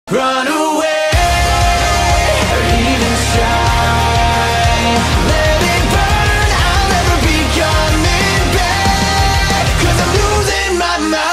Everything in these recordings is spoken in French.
Run away, even shine. Let it burn, I'll never be coming back. 'Cause I'm losing my mind.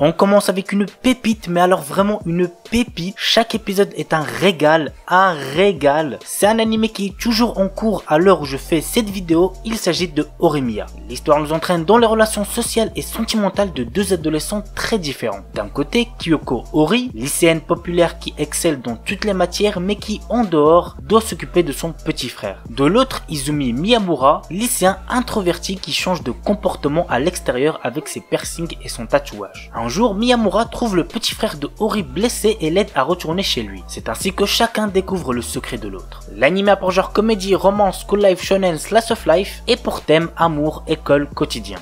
On commence avec une pépite, mais alors vraiment une pépite. Chaque épisode est un régal, un régal. C'est un animé qui est toujours en cours à l'heure où je fais cette vidéo. Il s'agit de Horimiya. L'histoire nous entraîne dans les relations sociales et sentimentales de deux adolescents très différents. D'un côté, Kyoko Ori, lycéenne populaire qui excelle dans toutes les matières mais qui, en dehors, doit s'occuper de son petit frère. De l'autre, Izumi Miyamura, lycéen introverti qui change de comportement à l'extérieur avec ses piercings et son tatouage. Un jour, Miyamura trouve le petit frère de Ori blessé et l'aide à retourner chez lui. C'est ainsi que chacun découvre le secret de l'autre. L'anime a pour genre comédie, romance, school life, shonen, slice of life et pour thème amour, école, quotidien.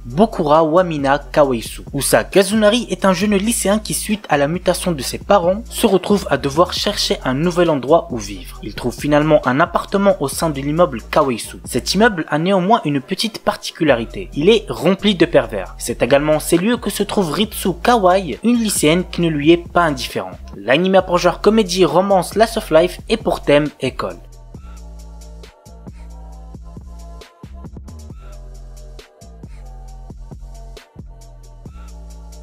Bokura Wamina Kaweisu. Usa Kazunari est un jeune lycéen qui, suite à la mutation de ses parents, se retrouve à devoir chercher un nouvel endroit où vivre. Il trouve finalement un appartement au sein de l'immeuble Kaweisu. Cet immeuble a néanmoins une petite particularité. Il est rempli de pervers. C'est également en ces lieux que se trouve Ritsu Kawai, une lycéenne qui ne lui est pas indifférente. L'anime a pour genre comédie, romance, slice of life et pour thème école.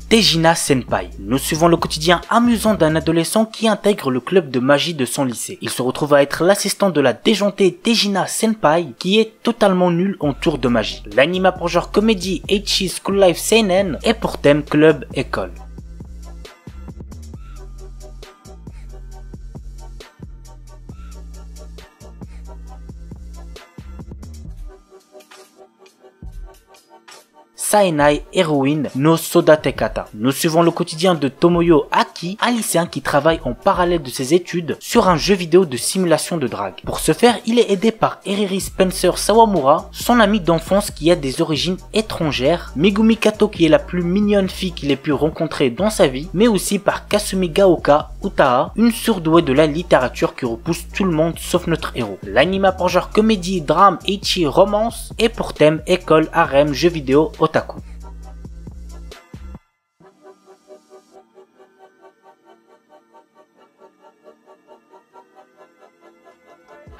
Teijina Senpai. Nous suivons le quotidien amusant d'un adolescent qui intègre le club de magie de son lycée. Il se retrouve à être l'assistant de la déjantée Teijina Senpai qui est totalement nul en tour de magie. L'anime a pour genre comédie, ecchi, school life, seinen et pour thème club école. Saenai Heroine no Sodatekata. Nous suivons le quotidien de Tomoyo Aki, un lycéen qui travaille en parallèle de ses études sur un jeu vidéo de simulation de drague. Pour ce faire, il est aidé par Eriri Spencer Sawamura, son ami d'enfance qui a des origines étrangères, Megumi Kato qui est la plus mignonne fille qu'il ait pu rencontrer dans sa vie, mais aussi par Kasumi Gaoka Utaha, une surdouée de la littérature qui repousse tout le monde sauf notre héros. L'anime a pour genre comédie, drame, ecchi, romance et pour thème école, harem, jeux vidéo, otaku.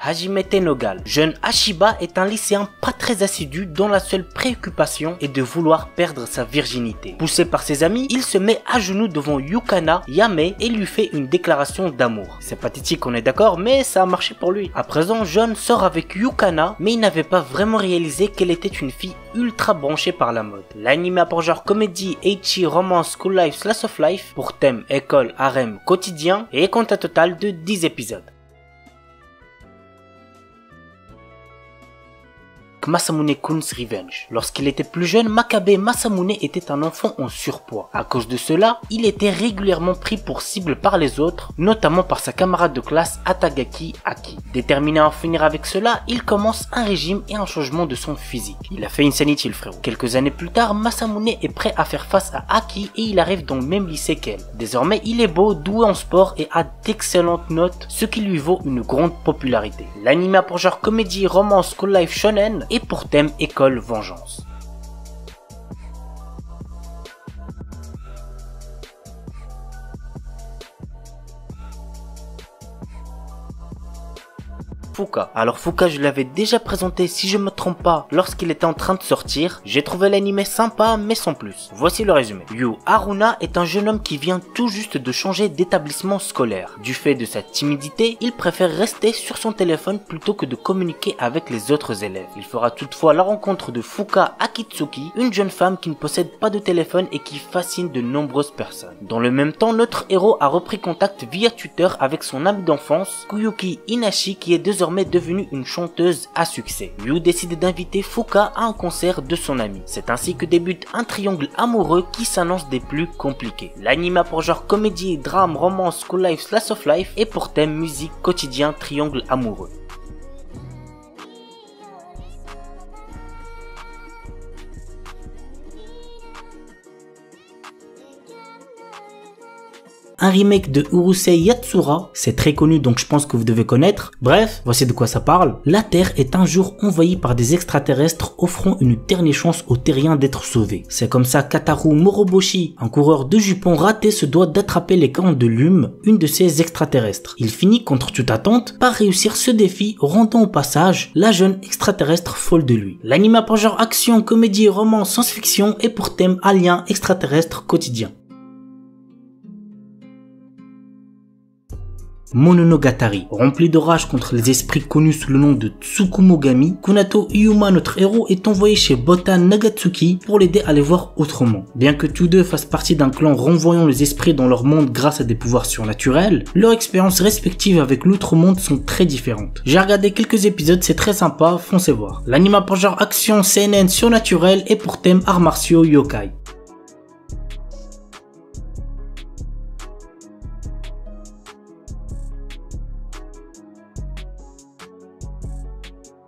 Hajimete no Gal. Jeune Ashiba est un lycéen pas très assidu dont la seule préoccupation est de vouloir perdre sa virginité. Poussé par ses amis, il se met à genoux devant Yukana Yame et lui fait une déclaration d'amour. C'est pathétique, on est d'accord, mais ça a marché pour lui. À présent, John sort avec Yukana, mais il n'avait pas vraiment réalisé qu'elle était une fille ultra branchée par la mode. L'anime a pour genre comédie, ecchi, romance, school life, slice of life, pour thème école, harem, quotidien et compte un total de 10 épisodes. Masamune-kun's Revenge. Lorsqu'il était plus jeune, Makabe Masamune était un enfant en surpoids. À cause de cela, il était régulièrement pris pour cible par les autres, notamment par sa camarade de classe Atagaki Aki. Déterminé à en finir avec cela, il commence un régime et un changement de son physique. Il a fait Insanity le frérot. Quelques années plus tard, Masamune est prêt à faire face à Aki et il arrive dans le même lycée qu'elle. Désormais, il est beau, doué en sport et a d'excellentes notes, ce qui lui vaut une grande popularité. L'anime a pour genre comédie, romance, school life, shonen et pour thème école vengeance. Fuka. Alors Fuka, je l'avais déjà présenté si je me trompe pas lorsqu'il était en train de sortir. J'ai trouvé l'anime sympa mais sans plus. Voici le résumé. Yu Haruna est un jeune homme qui vient tout juste de changer d'établissement scolaire. Du fait de sa timidité, il préfère rester sur son téléphone plutôt que de communiquer avec les autres élèves. Il fera toutefois la rencontre de Fuka Akitsuki, une jeune femme qui ne possède pas de téléphone et qui fascine de nombreuses personnes. Dans le même temps, notre héros a repris contact via Twitter avec son ami d'enfance, Kuyuki Inashi, qui est désormais désormais devenue une chanteuse à succès. Yu décide d'inviter Fuka à un concert de son ami. C'est ainsi que débute un triangle amoureux qui s'annonce des plus compliqués. L'anime a pour genre comédie, drame, romance, school life, slice of life et pour thème musique, quotidien, triangle amoureux. Un remake de Urusei Yatsura, c'est très connu donc je pense que vous devez connaître. Bref, voici de quoi ça parle. La Terre est un jour envahie par des extraterrestres offrant une dernière chance aux terriens d'être sauvés. C'est comme ça qu'Ataru Moroboshi, un coureur de jupons raté, se doit d'attraper les cornes de Lume, une de ces extraterrestres. Il finit contre toute attente par réussir ce défi, rendant au passage la jeune extraterrestre folle de lui. L'anime a pour genre action, comédie, roman, science-fiction et pour thème alien extraterrestre quotidien. Mononogatari. Rempli de rage contre les esprits connus sous le nom de Tsukumogami, Kunato Iyuma, notre héros, est envoyé chez Botan Nagatsuki pour l'aider à les voir autrement. Bien que tous deux fassent partie d'un clan renvoyant les esprits dans leur monde grâce à des pouvoirs surnaturels, leurs expériences respectives avec l'autre monde sont très différentes. J'ai regardé quelques épisodes, c'est très sympa, foncez voir. L'anime a pour genre action, CNN, surnaturel et pour thème arts martiaux yokai.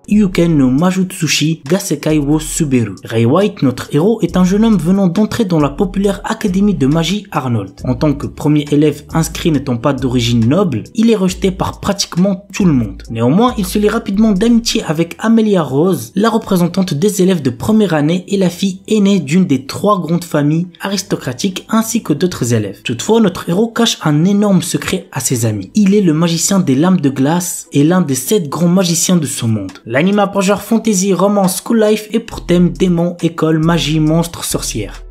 Yuken no Majutsushi Gasekai wo Suberu. Ray White, notre héros, est un jeune homme venant d'entrer dans la populaire académie de magie Arnold. En tant que premier élève inscrit n'étant pas d'origine noble, il est rejeté par pratiquement tout le monde. Néanmoins, il se lie rapidement d'amitié avec Amelia Rose, la représentante des élèves de première année et la fille aînée d'une des 3 grandes familles aristocratiques ainsi que d'autres élèves. Toutefois, notre héros cache un énorme secret à ses amis. Il est le magicien des lames de glace et l'un des 7 grands magiciens de son monde. L'anime a pour genre fantasy, romance, school life et pour thème démons, école, magie, monstres, sorcières.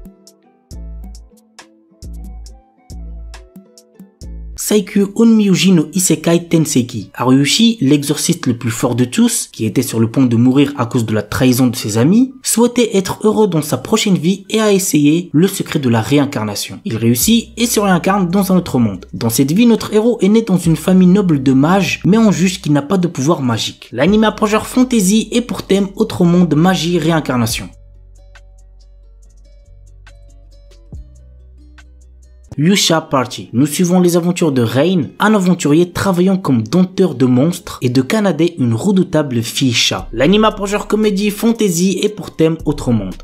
Saikyu Onmyuji no Isekai Tenseki. Haruyushi, l'exorciste le plus fort de tous, qui était sur le point de mourir à cause de la trahison de ses amis, souhaitait être heureux dans sa prochaine vie et a essayé le secret de la réincarnation. Il réussit et se réincarne dans un autre monde. Dans cette vie, notre héros est né dans une famille noble de mages, mais on juge qu'il n'a pas de pouvoir magique. L'anime a pour genre fantasy et pour thème autre monde, magie, réincarnation. Yusha Party. Nous suivons les aventures de Rain, un aventurier travaillant comme dompteur de monstres, et de Kanade, une redoutable fille chat. L'anime a pour genre comédie, fantasy et pour thème autre monde.